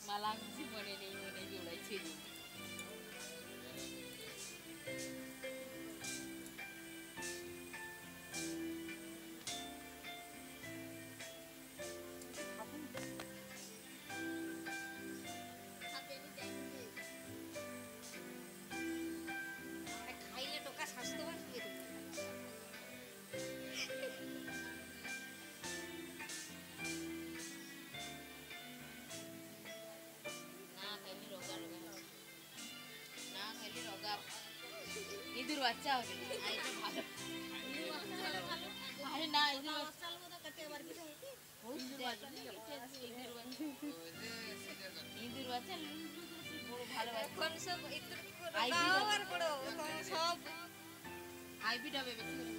মালা কিছু মনে নেই মনে জোড়াইছে ইঁদুর বাচ্চা হবে ভালো আরে না ইঁদুর বাচ্চা ভালো সব হাইব্রিড হবে বেশি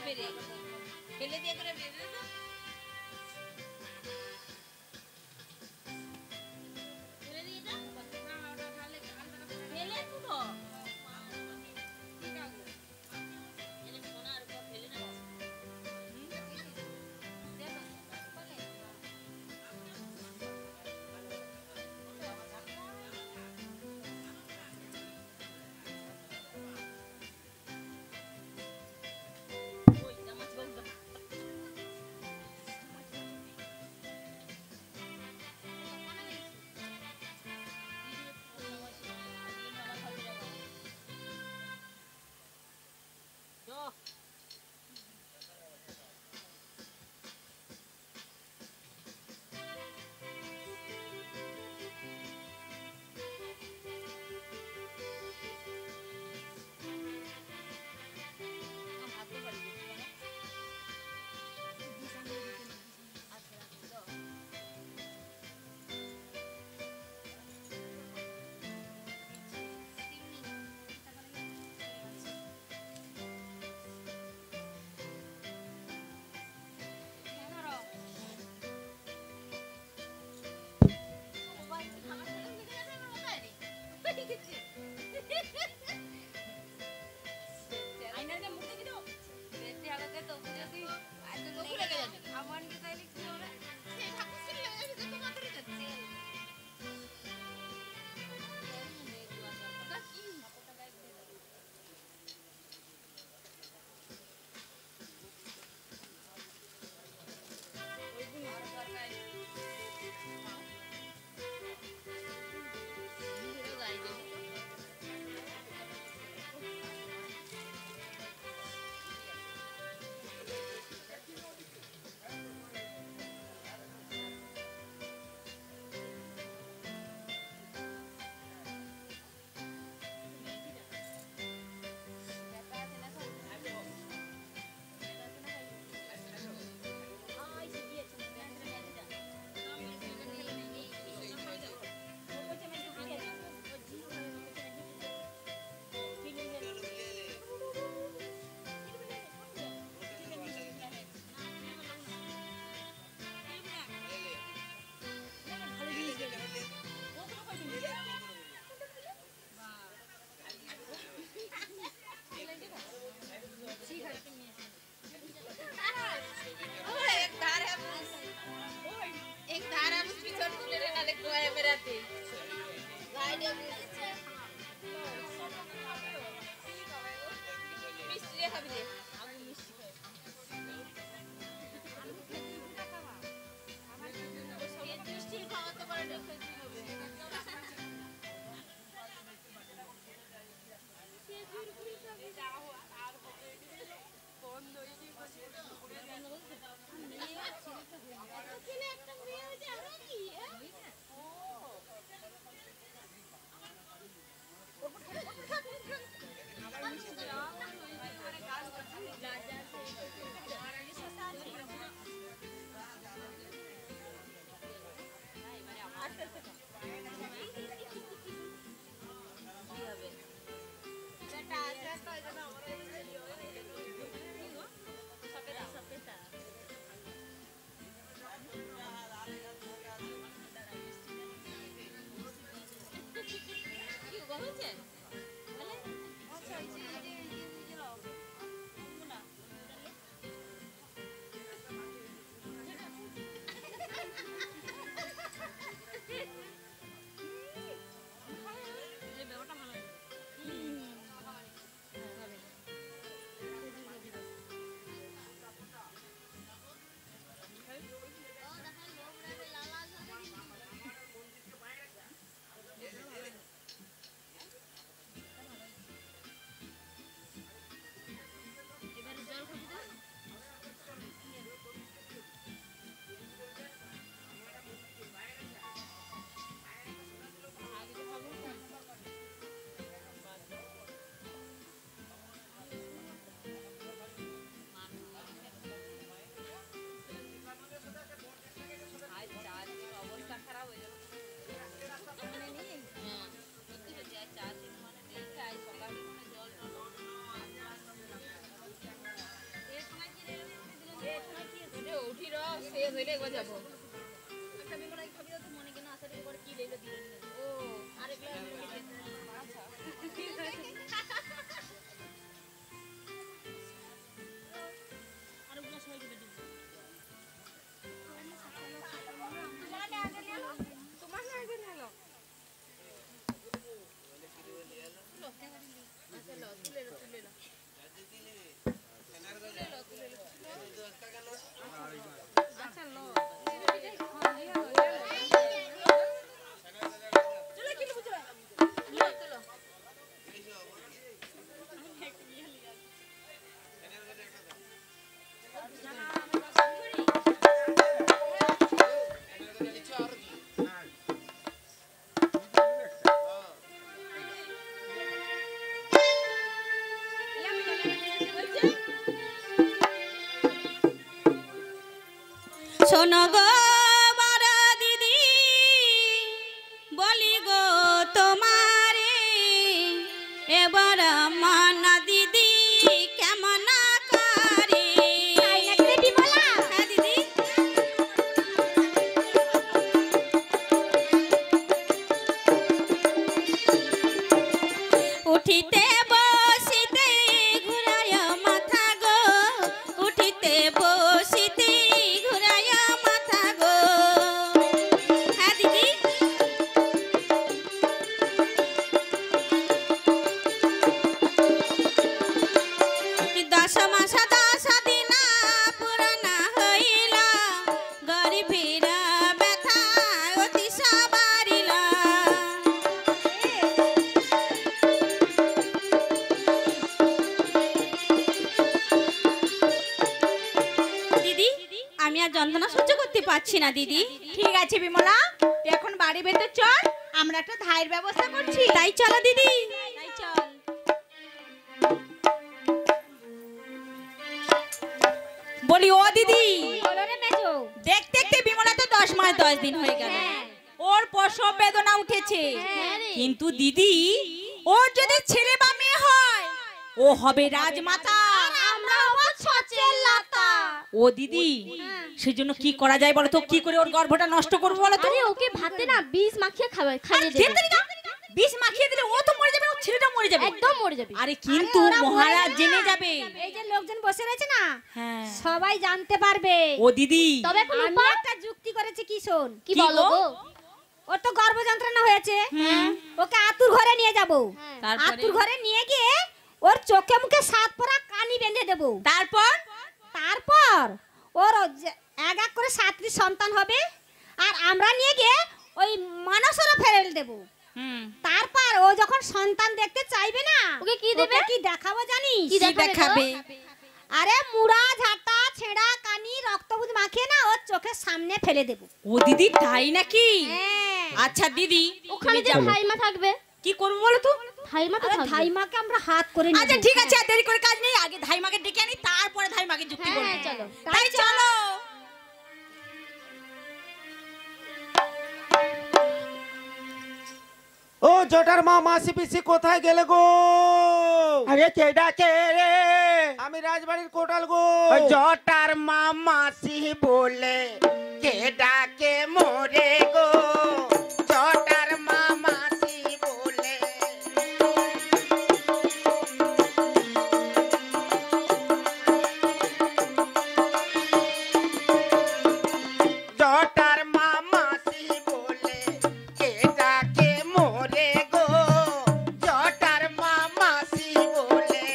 বেরে ফেলে দিয়ে করে বেরে না ফেলে দিয়ে দাও না ওটা ঢালে ফেলে তো হইলে একবার যাবো একটা বিমলা এই খাবি তো মনে কেন আসার পরে কি লইলো দিলেন ও আরেকলা আচ্ছা আরেকলা সবাই দিবে তোমার না আগে নিলো আচ্ছা লো তুলে লো আচ্ছা লো চলে কি বুঝছো লো চলো শোনো গো বড় দিদি বলি গো তোমারে এবার মন দিদি কেমন করে হ্যাঁ দিদি উঠিতে বসিতে ঘুরায় মাথা গো উঠিতে বসিতে ঘুরায় মাথা গো হ্যাঁ দিদি দশ মাস 10 দিন পুরানা হইল গরিবের ব্যথা অতি সবারিল দিদি আমি আর যন্ত্রণা সহ্য করতে পারছি না দিদি। ঠিক আছে বিমলা তুই এখন বাড়ি ভেতর চল আমরা একটা ধায়ের ব্যবস্থা করছি তাই চলো দিদি তাই চল বলি ও দিদি বলো রে মেজো দেখতে দেখতে বিমলা তো 10 মাস 10 দিন হয়ে গেল ওর প্রসব বেদনা উঠেছে কিন্তু দিদি ওর যদি ছেলে বা মেয়ে হয় ও হবে রাজমাতা আমরা হবো ছচের লাতা ও দিদি সেজন্য কি করা যায় বলো তো কি করে ওর গর্ভটা নষ্ট করব বলো তো আরে ওকে ভাতে না বিষ মাখিয়ে খাইয়ে দেব না বিষ মাখিয়ে দিলে ও তো মরে যাবে ও ছেলেটা মরে যাবে একদম মরে যাবে আরে কিন্তু মহারাজ জেনে যাবে এই যে লোকজন বসে রয়েছে না হ্যাঁ সবাই জানতে পারবে ও দিদি তবে এখন আমি একটা যুক্তি করেছি কি শোন কি কি বলো গো? গো ওর তো গর্ভ যন্ত্রণা হয়েছে হুম ওকে আতুর ঘরে নিয়ে যাব তারপরে আতুর ঘরে নিয়ে গিয়ে ওর চোখে মুখে 7 পরা কানি বেঁধে দেব তারপর তারপর ওর এক এক করে 7টি সন্তান হবে আর আমরা নিয়ে গিয়ে ওই মানসরে ফেলে দেব হুম তারপর ও যখন সন্তান দেখতে চাইবে না ওকে কি দেবে? কি দেখাবো জানিস কি কি দেখাবে দেখাবে আরে মুড়া ঝাঁটা ছেঁড়া কানি রক্তবুদ মাখিয়ে না ওর চোখের সামনে ফেলে দেব ও দিদি তাই নাকি হ্যাঁ আচ্ছা দিদি ওখানে যে ভাইমা থাকবে কি করব বলো তো ভাইমা তো আরে থাকবে ধাইমাকে আমরা হাত করে নিয়ে আচ্ছা যাবো। ঠিক আছে আর দেরি করে কাজ নেই আগে ধাইমাকে ডেকে আনি তারপরে ধাইমাকে যুক্তি করব হ্যাঁ চলো তাই চলো ও জটার মা মাসি পিসি কোথায় গেলে গো? আরে কেডা কে রে আমি রাজবাড়ির কোটাল গো। ওই জটার মা মাসি বলে কেডা কে মোরে গো জটার মা মাসি বলে জটার মা মাসি বলে কেডা কে মোরে গো জটার মা মাসি বলে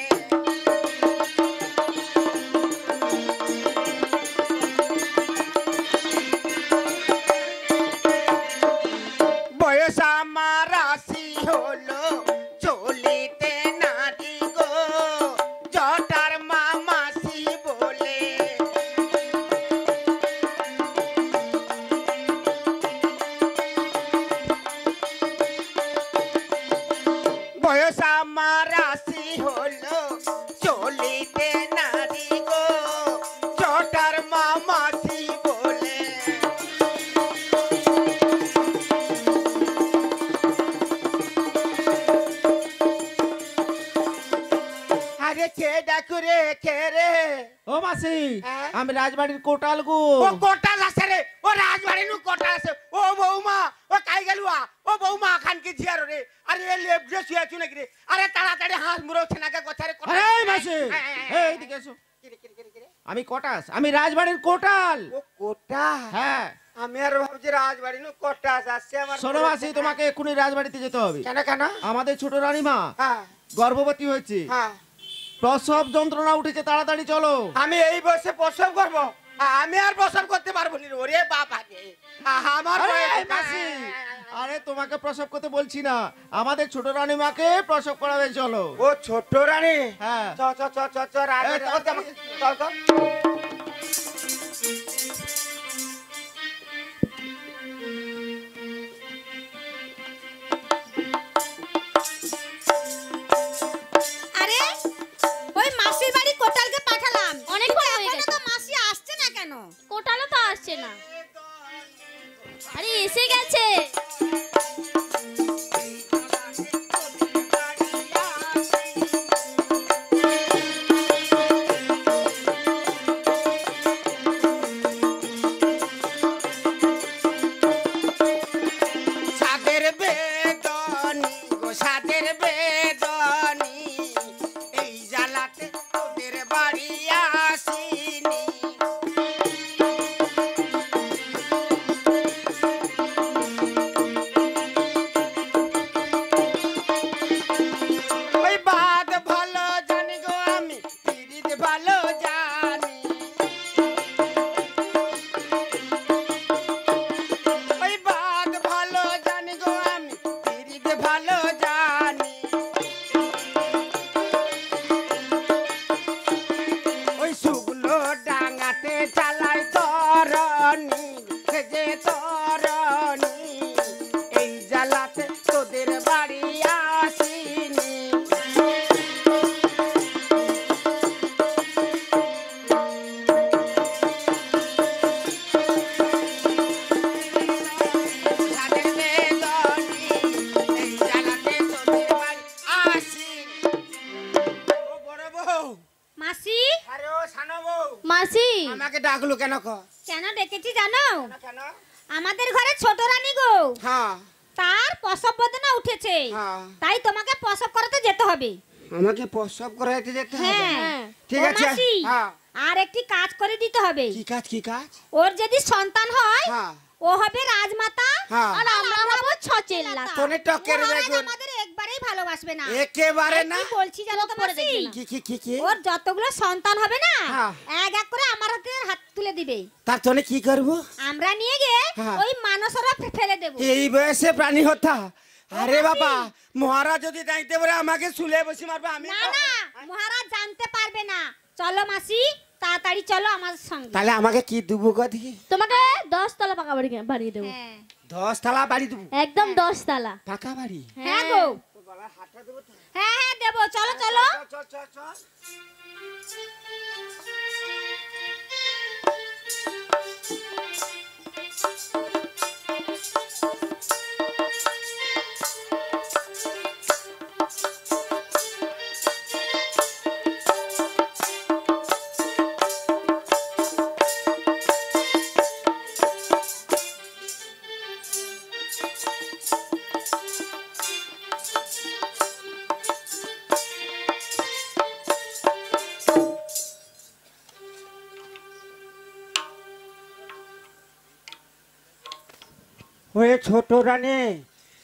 আরে কে ডাকু রে কে রে ও মাসি হ্যাঁ? আমি রাজবাড়ির কোটাল গো। ও কোটাল আছে রে ও রাজবাড়ি নু কোটাল আছে ও বৌমা ও কাই গেলুয়া ও বৌমা খান কি জিয়ার রে আরে এ লেপ যে শুয়ে আছু নাকি রে আরে তাড়াতাড়ি হাঁস মুরো ছেনাকে কথারে কথা এই মাসি এই এদিকে এসো। আমি কটাস, আমি রাজবাড়ির কোটাল। ও কোটা হ্যাঁ আমি আর ভাবছি রাজবাড়ি নু কোটা আসছে আমার শোনো মাসি, তোমাকে এক্ষুনি রাজবাড়িতে যেতে হবে। কেন কেন আমাদের ছোট রানীমা হ্যাঁ গর্ভবতী হয়েছে, হ্যাঁ প্রসব যন্ত্রণা উঠেছে, তাড়াতাড়ি চলো। আমি এই বয়সে প্রসব করব আমি আর প্রসব করতে পারবো না ওরে বাবা রে আমার আরে বয়স- মাসি, আরে তোমাকে প্রসব করতে বলছি না, আমাদের ছোট রানীমাকে প্রসব করাবে, চলো। ও ছোট রানী হ্যাঁ চ চ চ চ চ রাজবাড়ি ও জামা- চল চল আরে ওই মাসির বাড়ি কোটালকে পাঠালাম, অনেকক্ষণ হয়ে এখনো গেছে। তো মাসি আসছে না কেন? কোটালও তো আসছে না। আরে এসে গেছে। সাদের বেদনি গো সাদের বেদনি এই জ্বালাতে তোদের বাড়ি আসিনি ওই বাদ ভালো জানি গো আমি পিরিত ভালো জানি ওই বাদ ভালো জানি গো আমি পিরিত ভালো জানি ওই শুকনো ডাঙাতে চালাই তরণি সে যে তরণি এই জ্বালাতে তোদের বাড়ি আসিনি সাদের বেদনি এই জ্বালাতে তোদের বাড়ি আসিনি ও বড় বউ মাসি আরে ও সানো বউ মাসি আমাকে ডাকলো কেন ক কেন ডেকেছি জানো? কেন আমাদের ঘরে ছোট রানী গো, হ্যাঁ তার প্রসব বেদনা উঠেছে, হ্যাঁ তাই তোমাকে প্রসব করাতে যেতে হবে। আমাকে প্রসব করাইতে যেতে হবে হ্যাঁ ঠিক ও আছে মাসি, হ্যাঁ আর একটি কাজ করে দিতে হবে। কি কাজ কি কাজ ওর যদি সন্তান হয় হ্যাঁ ও হবে রাজমাতা, হ্যাঁ আর আমরা হব ছচেল্লা। তোনে টকের বেগুন আমাদের একবারেই ভালোবাসবে না। একেবারে না কি বলছি জানো তো মাসি? কি কি কি কি ওর যতগুলো সন্তান হবে না হ্যাঁ। এক এক করে আমার হাতে হাত তুলে দিবে, তার তোনে কি করব আমরা নিয়ে গিয়ে হ্যাঁ। ওই মানসরা ফেলে দেব। এই বয়সে প্রাণী হতা আরে বাবা মহারাজ যদি যাইতে পারে আমাকে শুলে বসে মারবে আমি না না, মহারাজ জানতে পারবে না। চলো মাসি, তাড়াতাড়ি চলো আমার সঙ্গে। তাহলে আমাকে কি দেবো দেখি তোমাকে 10 তলা পাকা বাড়ি বানিয়ে দেবো। হ্যাঁ 10 তলা বাড়ি দেবো একদম 10 তলা। পাকা বাড়ি হ্যাঁ গো, হ্যাঁ হ্যাঁ দেবো, চলো চলো। চল চল চল ওই ছোট রানী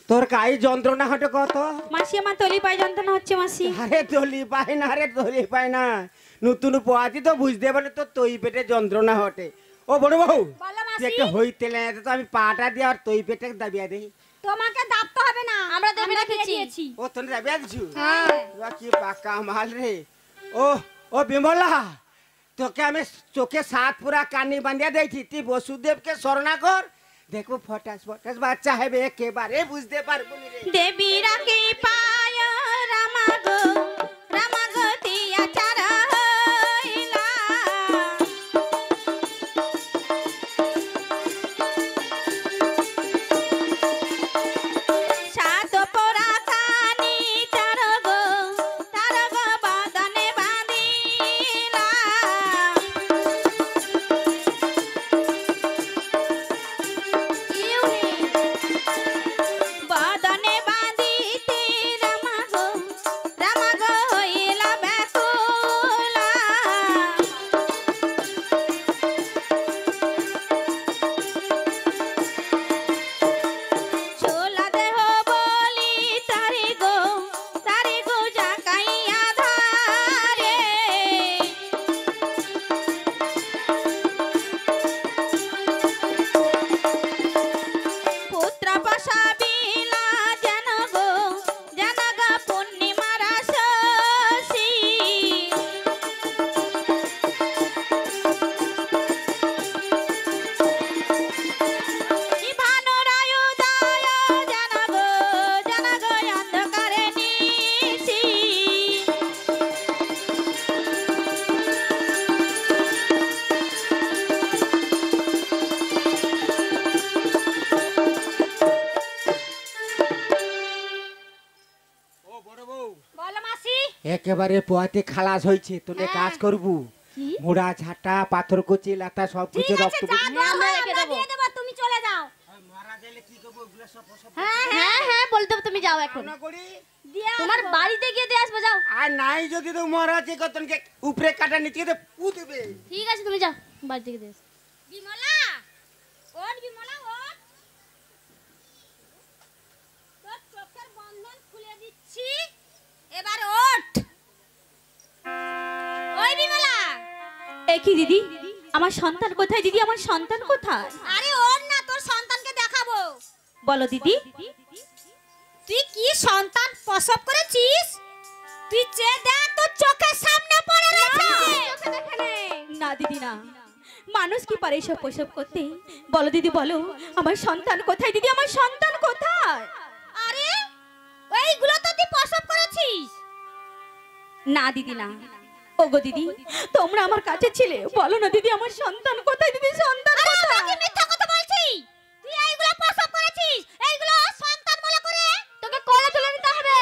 তোর গায়ে যন্ত্রণা হটে কত মাসি আমার তলি পায় যন্ত্রণা হচ্ছে মাসি। আরে দলি পায় না রে দলি পায় না নতুন পোয়াতি তো বুঝতে পারে তো তৈ পেটে যন্ত্রণা হটে ও বড় বউ বলো তুই মাসি। একটা হইতে লেগে তো আমি পাটা দিয়ে আর তৈ পেটে দাবিয়া দেই তোমাকে দাবতে হবে না, আমরা দেবে দিয়ে রেখেছি। দিয়েছি। ও তোর দাবিয়া দিছু হ্যাঁ কি পাকা মাল রে ও ও বিমলা তোকে আমি চোখে সাত পুরা কানি বাঁধিয়া দিয়েছি তুই বসুদেবকে স্মরণা কর দেখবো ফটাস ফটাস বাচ্চা হবে একেবারে বুঝতে পারবো না রে দেবী রাখি পায় রামাগো রামাগো দিয়া চারা হইলা। সাত পোড়া কানি তার গো বাদনে বা বলো মাসি। একেবারে পোয়াতে খালাস হয়েছে, তোকে কাজ করবু মোড়া ঝাঁটা পাথর কুচি লাতা সব ঠিক কিছু আছে, রক্ত যা দেওয়া হয় আমরা দিয়ে দেবো, তুমি চলে যাও। হ্যাঁ বলতে হবে, তুমি যাও এখন। দিয়ে তোমার বাড়িতে গিয়ে দিয়ে আসবো, যাও। আর নাই যদি তো মহারাজ কতনকে উপরে কাটা নিচে তো পু দেবে। ঠিক আছে, তুমি যাও বাড়ি থেকে দিয়ে আসো। বিমলা, ওঠ বিমলা, ওঠ। তোর চোখের বন্ধন খুলে দিচ্ছি, এবার ওঠ। ওই বিমলা, কি দিদি, আমার সন্তান কোথায়? দিদি, আমার সন্তান কোথায়? আরে ওঠ না, তোর সন্তানকে দেখাবো। বলো দিদি। তুই কি সন্তান প্রসব করেছিস? তুই চেয়ে দেখ, তোর চোখের সামনে পড়ে রয়েছে। না দিদি না, মানুষ কি পারে এসব প্রসব করতে? বলো দিদি, বলো আমার সন্তান কোথায়? দিদি, আমার সন্তান কোথায়? আরে ওইগুলো তো তুই প্রসব করেছিস। না দিদি না, ওগো দিদি, তোমরা আমার কাছে ছিলে, বলো না দিদি আমার সন্তান কোথায়? দিদি, সন্তান কোথায়? কি মিথ্যা কথা বলছিস? তুই এইগুলো প্রসব করেছিস, এইগুলো সন্তান বলে করে তোকে কোলে তুলে নিতে হবে।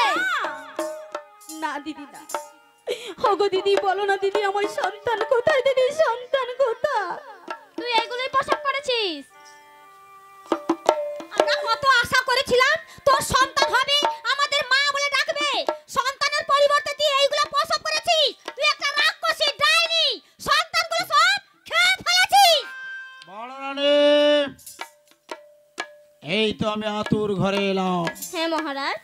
না দিদি না, ওগো দিদি, বলো না দিদি আমার সন্তান কোথায়? দিদি, সন্তান কোথায়? তুই এইগুলোই প্রসব করেছিস? আমরা কত আশা করেছিলাম তোর সন্তান হবে, আমাদের মা বলে ডাকবে। সন্তানের পরিবর্তে তুই এইগুলো প্রসব করেছিস। তুই একটা রাক্ষসী ডাইনি, সন্তানগুলো সব খেয়ে ফেলেছিস। বড় রানী, এই তো আমি আতুর ঘরে এলাম। হ্যাঁ মহারাজ।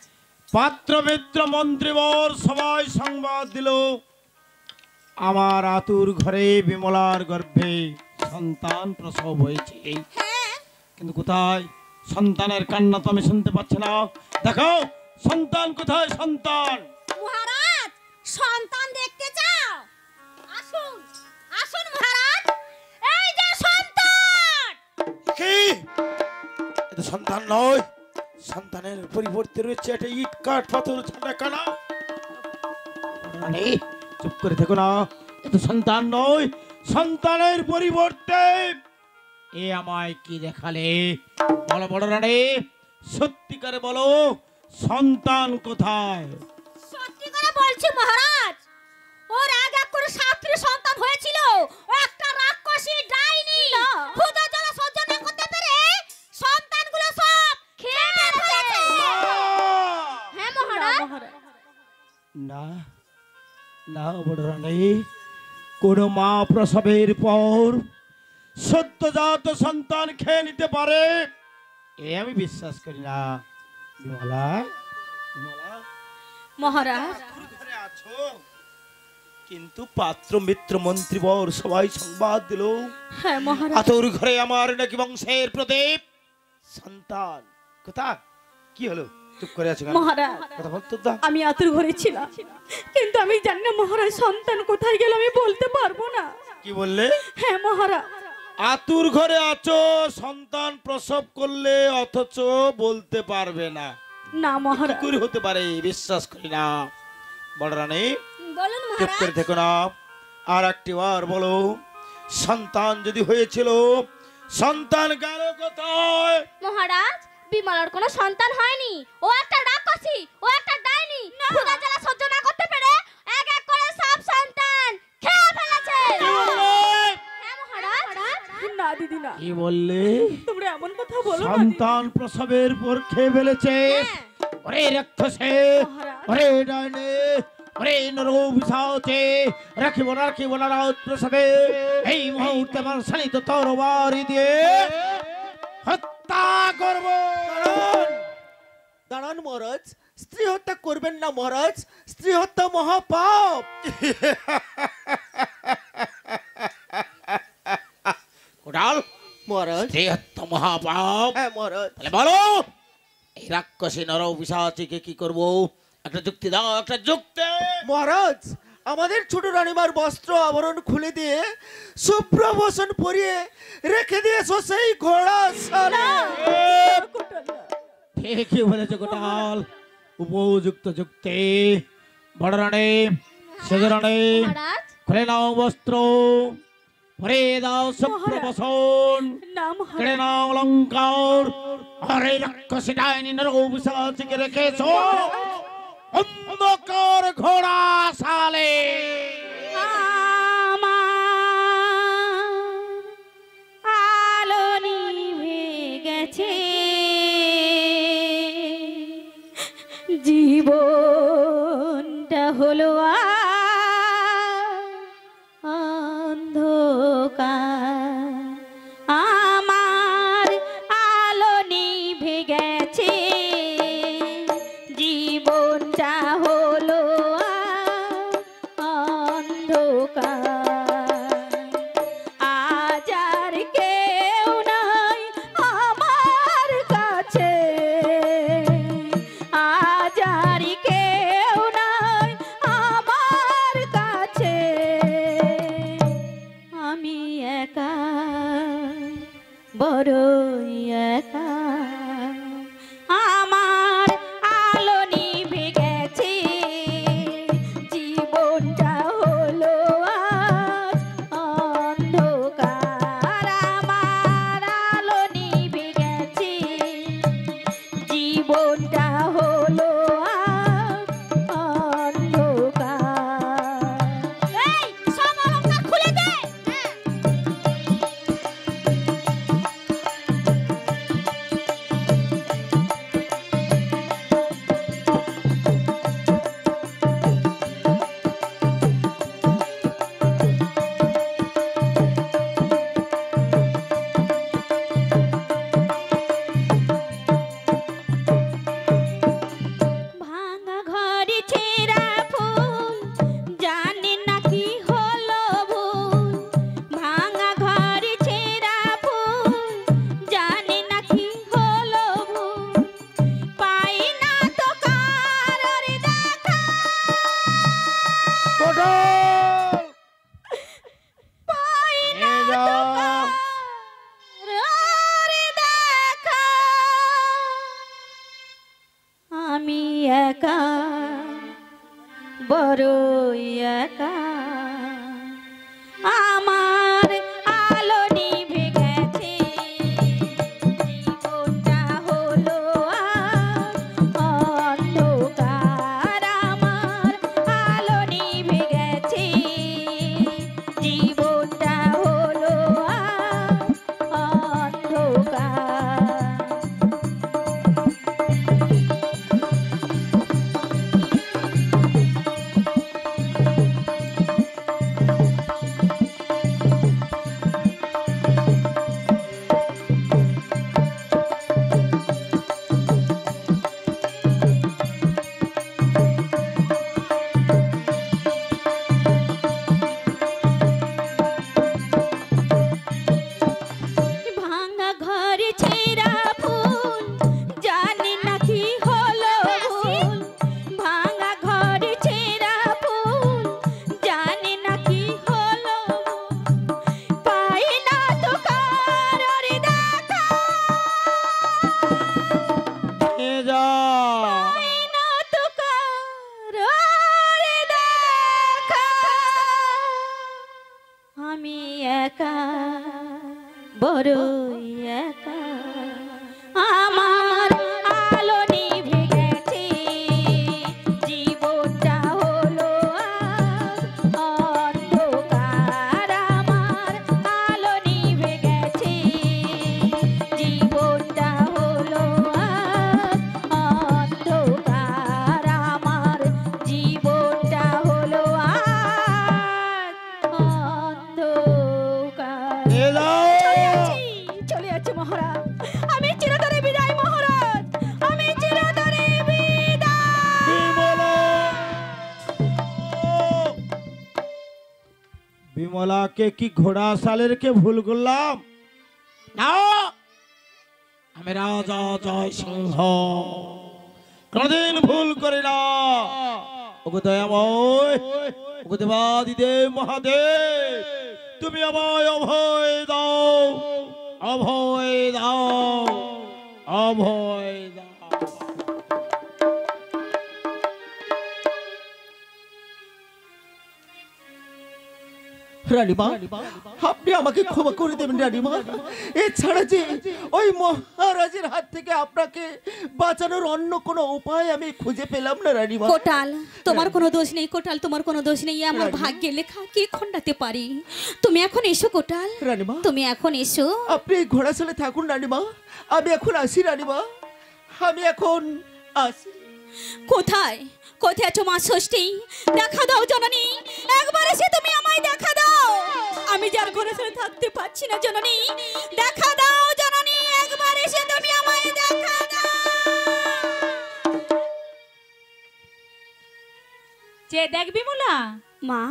পাত্র মিত্র মন্ত্রীবর সবাই সংবাদ দিল আমার আতুর ঘরে বিমলার গর্ভে সন্তান প্রসব হয়েছে। কিন্তু কোথায় সন্তানের কান্না তো আমি শুনতে পাচ্ছি না। দেখো সন্তান কোথায়? সন্তান মহারাজ, সন্তান দেখতে চাও? আসুন আসুন মহারাজ, এই যে সন্তান। কি? এটা সন্তান নয়, সন্তানের পরিবর্তে রয়েছে একটা ইট কাঠ পাথর ছাড়া কানা। রানী, চুপ করে থেকো না, এটা সন্তান নয়, সন্তানের পরিবর্তে এ আমায় কি দেখালে? বলো বড় রানী, সত্যিকারে বলো সন্তান কোথায়? সত্যি করে বলছি মহারাজ, ওর এক এক করে 7টি সন্তান হয়েছিল। ও একটা রাক্ষসী ডাইনি, ক্ষুধা জ্বালা সহ্য না করতে পেরে সন্তানগুলো সব খেয়ে ফেলেছে। হ্যাঁ মহারাজ। না না বড় রানী, কোন মা প্রসবের পর সদ্যজাত সন্তান খেয়ে নিতে পারে এ আমি বিশ্বাস করি না। বিমলা, বিমলা, মহারাজ, ঘরে আছো? কিন্তু পাত্র মিত্র মন্ত্রীবর সবাই সংবাদ দিল হ্যাঁ মহারাজ। আতর ঘরে আমার নাকি বংশের প্রদীপ সন্তান। কোথায়? কি হলো? চুপ করে আছো কেন? মহারাজ, কথা বলতো না। আমি আতুর ঘরে ছিলাম, কিন্তু আমি জানি না মহারাজ সন্তান কোথায় গেল, আমি বলতে পারবো না। কি বললে? হ্যাঁ মহারাজ। আতুর ঘরে আছো, সন্তান প্রসব করলে অথচ বলতে পারবে না? না কি মহারাজ। করে হতে পারে? বিশ্বাস করি না। বড় রানী, বলুন চুপ করে মহারাজ। থেকো না, আর একটি বার বলো সন্তান যদি হয়েছিল সন্তান গেল কোথায়? মহারাজ, বিমলার কোনো সন্তান হয়নি। ও একটা রাক্ষসী, ও একটা ডাইনি, ক্ষুধা জ্বালা সহ্য না করতে পেরে এক এক করে সব সন্তান খেয়ে ফেলেছে। কি বললে? হ্যাঁ মহারাজ। না দিদি না, কি বললে? তোমরা এমন কথা বলো না দিদি। সন্তান প্রসবের পর খেয়ে ফেলেছে? হ্যাঁ। ওরে রাক্ষসে, মহারাজ। ওরে ডাইনে, ওরে নরপিশাচে, রাখিব না রাখিব না রাত প্রসবে এই মুহূর্তে আমার শানিত তরবারি দিয়ে হত্যা করব। দাঁড়ান মহারাজ, স্ত্রী হত্যা করবেন না মহারাজ, স্ত্রী হত্যা মহাপাপ। কোটাল, মহারাজ। স্ত্রী হত্যা মহাপাপ? হ্যাঁ মহারাজ। তাহলে বলো এই রাক্ষসী নরপিশাচীকে কি করব? একটা যুক্তি দাও, একটা যুক্তি। মহারাজ, আমাদের ছোট রানীমার বস্ত্র আবরণ খুলে দিয়ে সুপ্রভূষণ পরিয়ে রেখে দিয়েছো সেই ঘোড়া সালে। ঠিকই বলেছে কোটাল, উপযুক্ত যুক্তি। বড় রানী, সেজ রানী, মহারাজ। খুলে নাও বস্ত্র, পরে দাও সুপ্রভূষণ, না কেড়ে মহারাজ। নাও অলঙ্কার, আর এই রাক্ষসী ডাইনি নরপিশাচীকে রেখেছো অন্ধকার ঘোড়া সালে আলো নিভে গেছে, জীবনটা হলো অন্ধকার। আমার আলো নিভে গেছে, জীবনটা হলো অন্ধকার। আজ আর কেউ নাই আমার কাছে, আজ আর কেউ নাই আমার কাছে, আমি একা, বড়ই একা। আমার আলো নিভে গেছে, জীবনটা হলো আজ অন্ধকার। আমার আলো নিভে গেছে, জীবনটা হলো আজ অন্ধকার। এই সব অলংকার খুলে দে। ভাঙা ঘরে ছেঁড়া ফুল, জানে না কি হলো ভুল। ভাঙা ঘরে ছেঁড়া ফুল, জানে না কি হলো ভুল। পাই না তো কারোর দেখা, পাই না তো কারোর দেখা। আমি একা, বড়ই একা। আমার আলো নিভে গেছে, জীবনটা হলো অন্ধকার। আমার আলো নিভে গেছে, জীবনটা হলো অন্ধকার। ভাঙা ঘরে ছেঁড়া ফুল, জানি না কি হলো ভুল। ভাঙা ঘরে ছেঁড়া ফুল, জানি না কি হলো ভুল। পাই না তো কারোর দেখা, পাই না তো কারোর দেখা। আমি একা, বড়ই একা। আমার আলো নিভে গেছে, জীবনটা হলো অন্ধকার। আমার আলো নিভে গেছে, জীবনটা হলো অন্ধকার। আমার জীবনটা হলো অন্ধকার। চলে যাচ্ছি মহারাজ, আমি চিরতরে বিদায় মহারাজ, আমি চিরতরে বিমলাকে কি ঘোড়া সালের কে ভুল করলাম? না, আমি রাজা জয় সিংহ কোনদিন ভুল করি না। ওগো দয়াময়, ওগো দেবাদিদেব মহাদেব, তুমি আমায় অভয় দাও, অভয় দাও, অভয় দাও। রানীমা, আপনি আমাকে ক্ষমা করে দেবেন রানীমা। এছাড়া যে ওই মহারাজের হাত থেকে আপনাকে বাঁচানোর অন্য কোনো উপায় আমি খুঁজে পেলাম না রানীমা। কোটাল, তোমার কোনো দোষ নেই কোটাল, তোমার কোনো দোষ নেই। আমার ভাগ্যে লেখা কে খণ্ডাতে পারি। তুমি এখন এসো কোটাল, রানীমা তুমি এখন এসো। আপনি এই ঘোড়াশালে থাকুন রানীমা, আমি এখন আসি রানীমা, আমি এখন আসি। কোথায় কোথায় আছো মা ষষ্ঠী? দেখা দাও জননী, একবার এসে তুমি আমায় দেখা দাও। আমি যার ঘরে ছেড়ে থাকতে পারছি না জননী, দেখা দাও জননী, একবার এসে তুমি আমায় দেখা দাও। যে দেখ বিমলা, মা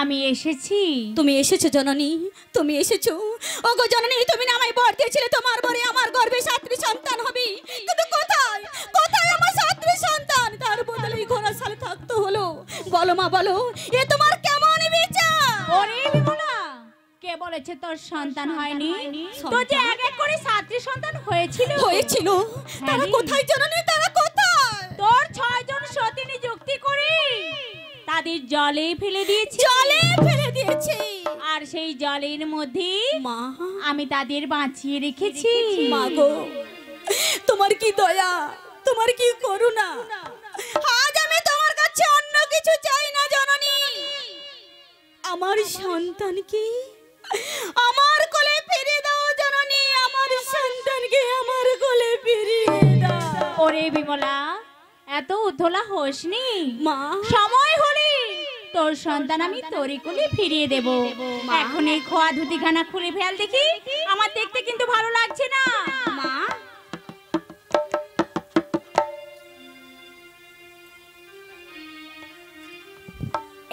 আমি এসেছি। তুমি এসেছো জননী, তুমি এসেছো। ওগো জননী, তুমি না আমায় বর দিয়েছিলে তোমার বরে আমার গর্ভে 7টি সন্তান হবে, কিন্তু কোথায় কোথায় আমার 7টি সন্তান? তার বদলে এই ঘোড়াশালে থাকতে হলো। বলো মা বলো, এ তোমার কেমন বিচার? ওরে বিমলা, কে বলেছে তোর সন্তান হয়নি? তোর যে এক এক করে 7টি সন্তান হয়েছিল। হয়েছিল, তারা কোথায় জননী, তারা কোথায়? তোর 6 জন সতী নিযুক্তি করে তাদের জলে ফেলে দিয়েছি। জলে ফেলে দিয়েছে। আর সেই জলের মধ্যে মা আমি তাদের বাঁচিয়ে রেখেছি। মা গো, তোমার কি দয়া, তোমার কি করুণা। আজ আমি তোমার কাছে অন্য কিছু চাই না জননী, আমার সন্তানকে আমার কোলে ফিরিয়ে দাও জননী, আমার সন্তানকে আমার কোলে ফিরিয়ে দাও। ওরে বিমলা, এত উদ্ধলা হোসনি মা, সময় হলে তোর সন্তান আমি তোরে কোলে ফিরিয়ে দেব। এখন এই খোয়া ধুতিখানা খুলে ফেল দেখি, আমার দেখতে কিন্তু ভালো লাগছে না। মা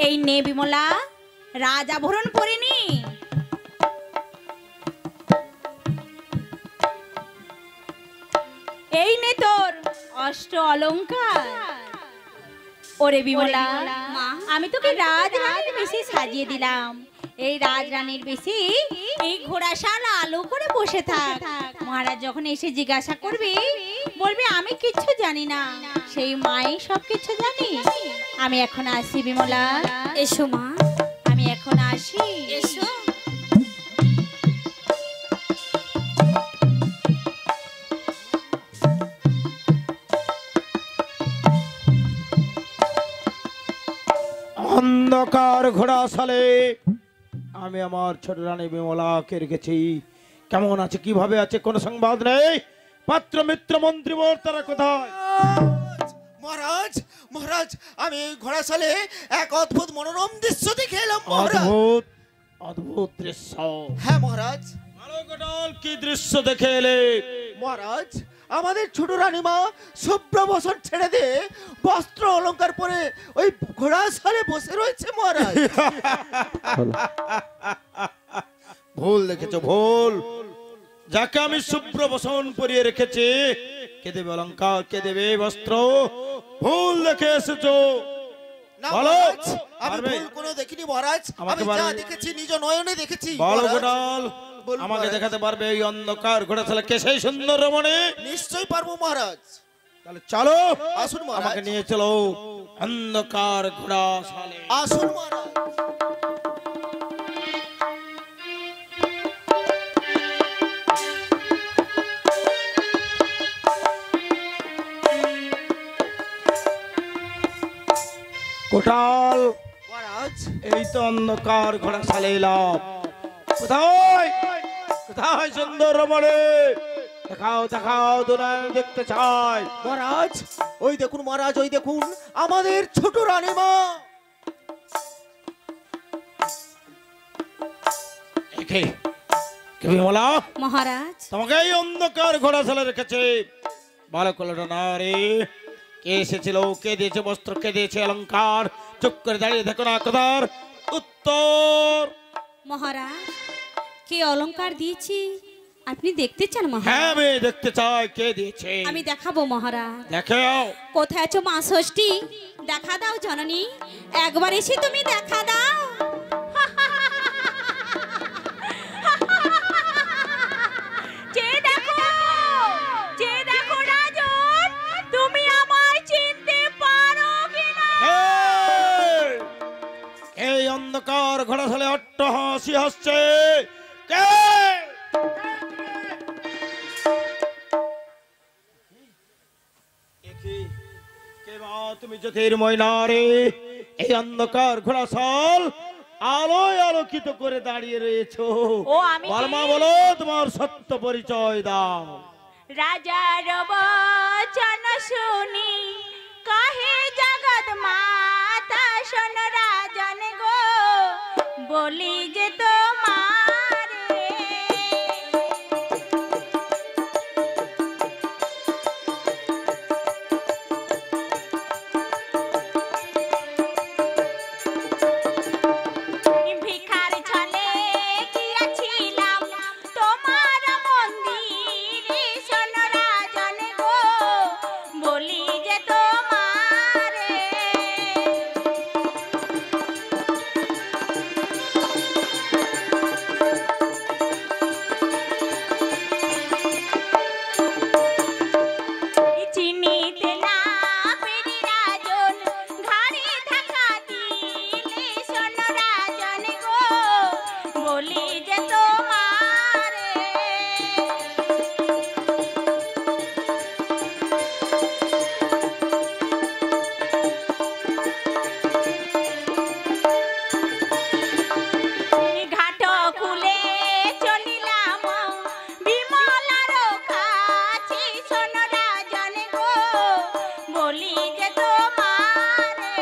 এই নে বিমলা, রাজ আভরণ পরে নি। এই নে তোর অষ্ট অলংকার। ওরে বিমলা, আমি তোকে রাজরানীর বেশি সাজিয়ে দিলাম। এই রাজরানীর বেশি এই ঘোড়াশাল আলো করে বসে থাক। মহারাজ যখন এসে জিজ্ঞাসা করবে, বলবে আমি কিচ্ছু জানি না, সেই মাই সব কিছু জানি। আমি এখন আসি বিমলা। এসো মা, আমি এখন আসি। এসো। অন্ধকার ঘোড়াশালে আমি আমার ছোট রানী বিমলাকে রেখেছি। কেমন আছে, কিভাবে আছে, কোনো সংবাদ নেই। পাত্র মিত্র মন্ত্রীবর তারা কোথায়? মহারাজ মহারাজ, আমি এই ঘোড়াশালে এক অদ্ভুত মনোরম দৃশ্য দেখে এলাম মহারাজ। অদ্ভুত অদ্ভুত দৃশ্য? হ্যাঁ মহারাজ। ভালো গোটাল, কি দৃশ্য দেখে এলে? মহারাজ, আমাদের ছোট রানীমা শুভ্রবসন ছেড়ে দিয়ে বস্ত্র অলংকার পরে ওই ঘোড়াশালে বসে রয়েছে মহারাজ। ভুল দেখেছো, ভুল। যাকে আমি শুভ্র বসন পরিয়ে রেখেছি, কে দেবে অলংকার, কে দেবে বস্ত্র, ভুল দেখে এসেছো। না বলো, মহারাজ, আমি পারবে? ভুল কোনো দেখিনি মহারাজ, আমাকে আমি যা পারবে? দেখেছি নিজ নয়নে দেখেছি বলো মহারাজ। গোটাল, বলুন আমাকে মহারাজ। দেখাতে পারবে এই অন্ধকার ঘোড়াশালা কে সেই সুন্দর রমণী? নিশ্চয়ই পারবো মহারাজ। তাহলে চলো, আসুন মহারাজ। আমাকে নিয়ে চলো অন্ধকার ঘোড়াশালে। আসুন মহারাজ। কোটাল, মহারাজ, এই তো অন্ধকার ঘোড়াশালে এলাম। কোথায় কোথায় সুন্দর রমণী? দেখাও দেখাও, দুনায় দেখতে চাই। মহারাজ, ওই দেখুন মহারাজ, ওই দেখুন আমাদের ছোট রানীমা। কে কে বিমলা? মহারাজ, তোমাকে এই অন্ধকার ঘোড়াশালে রেখেছে। ভালো করে না রে, কে এসেছিল, কে দিয়েছে বস্ত্র, কে দিয়েছে অলংকার? চুপ করে দাঁড়িয়ে দেখো না, কথার উত্তর। মহারাজ, কে অলংকার দিয়েছি আপনি দেখতে চান হ্যাঁ, মহারাজ? আমি দেখতে চাই কে দিয়েছে। আমি দেখাবো মহারাজ। দেখাও। কোথায় আছো মা ষষ্ঠী? দেখা দাও জননী, একবার এসে তুমি দেখা দাও। যে দেখো রাজন, তুমি আমায় চিনতে পারো কিনা? এই অন্ধকার ঘোড়াশালে অট্টহাসি হাসছে কে? কে মা তুমি জ্যোতির্ময় নারী? এই অন্ধকার ঘোড়াশাল আলোয় আলোকিত করে দাঁড়িয়ে রয়েছো। ও আমি বলমা বলো তোমার সত্য পরিচয় দাও। রাজার বচন শুনি কাহে জগৎ মাতা শোন রাজন গো বলি যে তোমারে ভিখার ছলে গিয়াছিলাম তোমার মন্দিরে শোন রাজন গো বলি যে তোমারে চিনিতে না পেরে রাজন ঘাড়ে ধাক্কা দিলে শোন রাজন গো বলি যে তোমারে ঘাট খুলে চলিলাম বিমলার কাছে শোন রাজন গো বলি যে তোমারে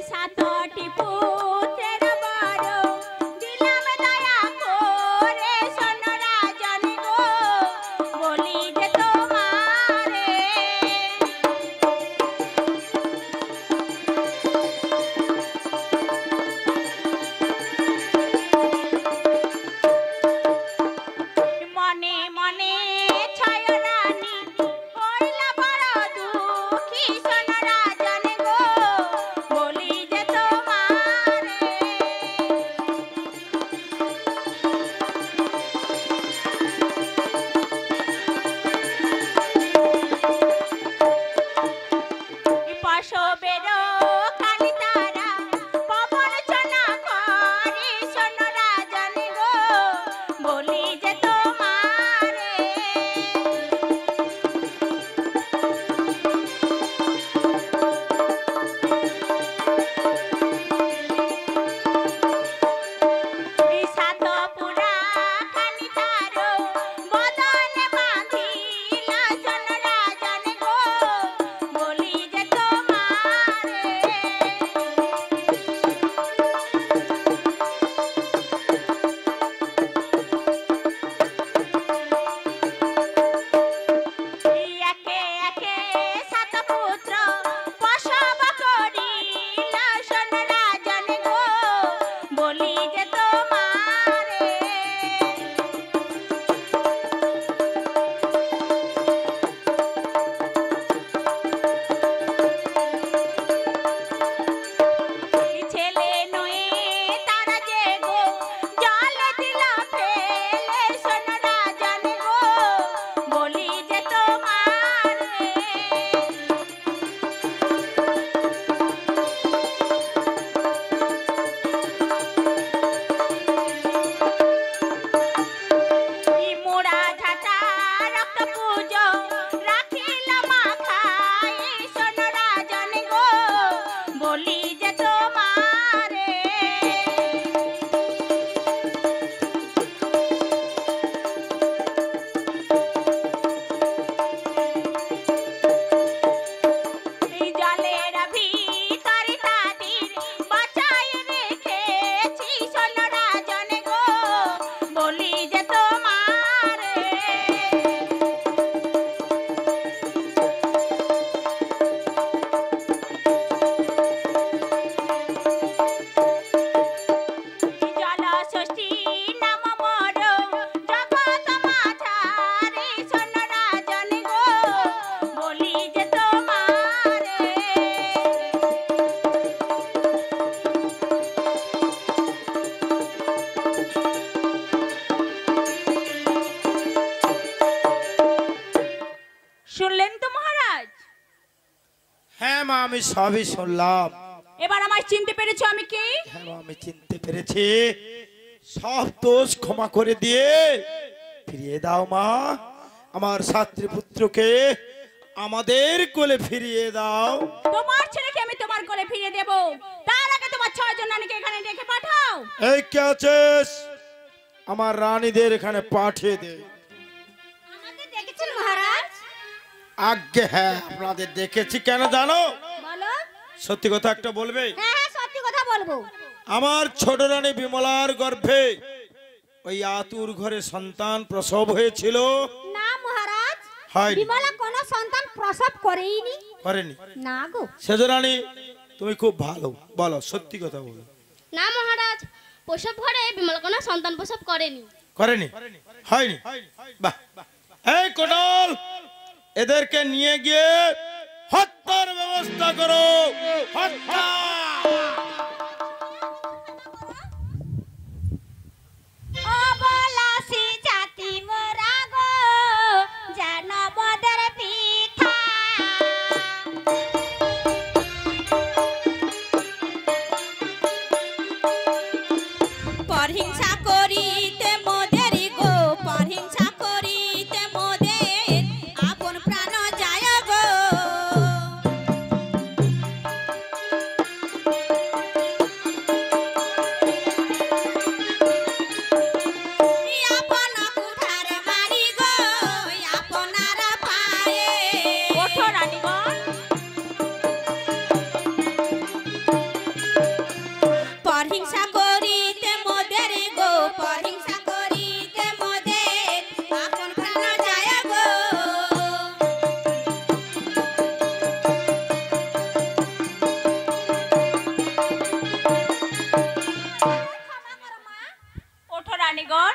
সাতটি পুত্রের বড় দিলাম দয়া করে শোন রাজন গো বলি যে তোমারে মনে মনে ছয় রানী হইলা বড় দুঃখী শোন রাজন গো বলি যে তোমারে পশবের কানি তারা পবন চনা করে শোন রাজন গো বলি যে তোমারে সাত পুরা খানি তারো বদনে বাঁধিলা শোন রাজন গো বলি যে তোমারে আমি সবই শুনলাম। এবার আমায় চিনতে পেরেছো আমি কে? হ্যাঁ মা, আমি চিনতে পেরেছি। সব দোষ ক্ষমা করে দিয়ে ফিরিয়ে দাও মা, আমার ছাত্রী পুত্রকে আমাদের কোলে ফিরিয়ে দাও। তোমার ছেলেকে আমি তোমার কোলে ফিরিয়ে দেব, তার আগে তোমার 6 জন রানীকে এখানে ডেকে পাঠাও। এই কে আছিস? আমার রানীদের এখানে পাঠিয়ে দে। আমাকে দেখেছেন মহারাজ? আজ্ঞে হ্যাঁ, আপনাদের দেখেছি। কেন জানো? বলো। সত্যি কথা একটা বলবে? হ্যাঁ হ্যাঁ, সত্যি কথা বলবো। আমার ছোট রানী বিমলার গর্ভে ওই আতুর ঘরে সন্তান প্রসব হয়েছিল। না মহারাজ, হয়নি। বিমলা কোনো সন্তান প্রসব করেইনি। করেনি? না গো। সেজ রানী তুমি খুব ভালো, বলো সত্যি কথা বলো। না মহারাজ, প্রসব ঘরে বিমলা কোনো সন্তান প্রসব করেনি। করেনি? হয়নি? বাহ। এই কোটল, এদেরকে নিয়ে গিয়ে হত্যার ব্যবস্থা করো। হত্যা। অবলাসী জাতি মোরা গো, জানবদের পিঠা। পরহিংসা করিতে মোদের গো, পরহিংসা করিতে মোদের আপন প্রাণ যায় গো। আপন কুঠার মারি গো, আপনারা পায়ে। ওঠো রানীগণ। পরহিংসা করিতে মোদের গো, পরহিংসা করিতে মোদের আপন প্রাণ যায় গো। ওঠো রানীগণ,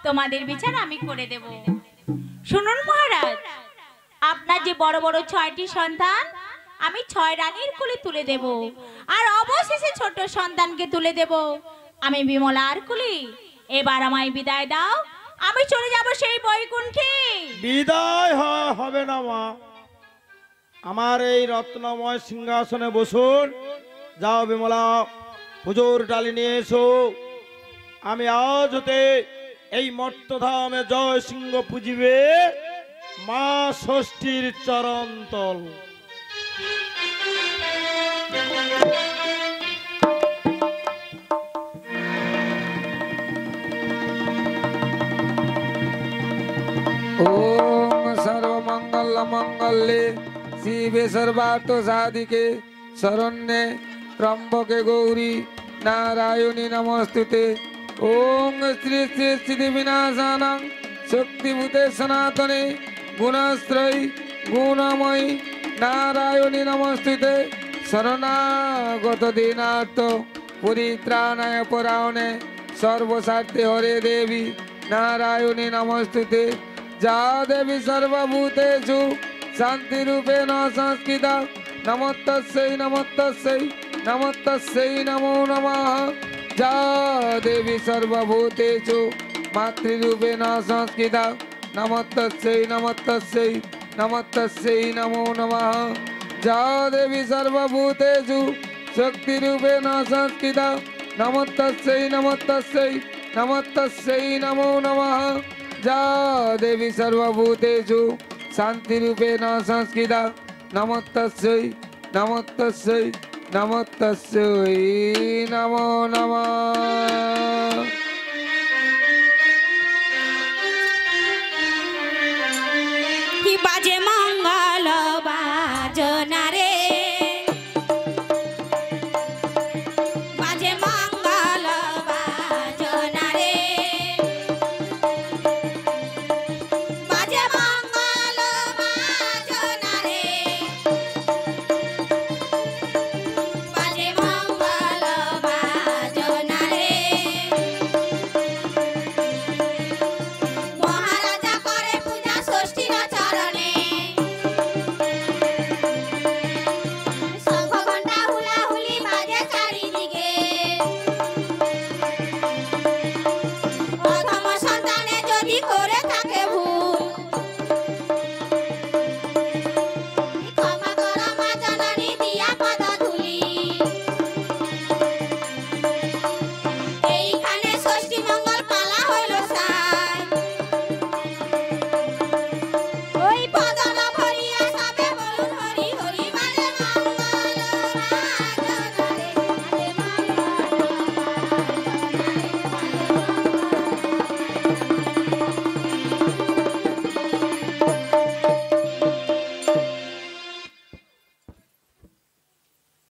তোমাদের বিচার আমি করে দেব। শুনুন মহারাজ, আপনার যে বড় বড় 6টি সন্তান আমি 6 রানীর কোলে তুলে দেব, আর অবশেষে ছোট সন্তানকে তুলে দেব আমি বিমলার কোলে। এবার আমায় বিদায় দাও, আমি চলে যাব সেই বৈকুণ্ঠে। বিদায় হবে না মা, আমার এই রত্নময় সিংহাসনে বসুন। যাও বিমলা, পুজোর ডালি নিয়ে এসো। আমি আজ হতে এই মর্তধামে জয় সিংহ পুজিবে মা ষষ্ঠীর চরণতল। ओम सर्वमंगल मंगल्ये शिवे सर्वार्थ साधिके शरण्ये त्र्यंबके गौरी नारायणी नमोस्तुते। ओम श्री श्री सिद्धि विनाशानं शक्तिभूते सनातने गुणश्रयी गुणमयी नारायणी नमोस्तुते। शरणागत दीनार्थ परित्राणाय परायणे सर्वसाध्य हरे देवी नारायणी नमोस्तुते। जा देवी सर्वभूतेषु शान्तिरूपेण संस्थिता नमस्तस्यै नमस्तस्यै नमस्तस्यै नमो नमः। जा देवी सर्वभूतेषु मातृरूपेण संस्थिता नमस्तस्यै नमस्तस्यै नमस्तस्यै नमो नमः। जा देवी सर्वभूतेषु शक्तिरूपेण संस्थिता नमस्तस्यै नमस्तस्यै नमस्तस्यै नमो नमः। जा देवी सर्वभूतेषु शान्तिरूपेण संस्थिता नमस्तस्यै नमस्तस्यै नमस्तस्यै नमो नमः।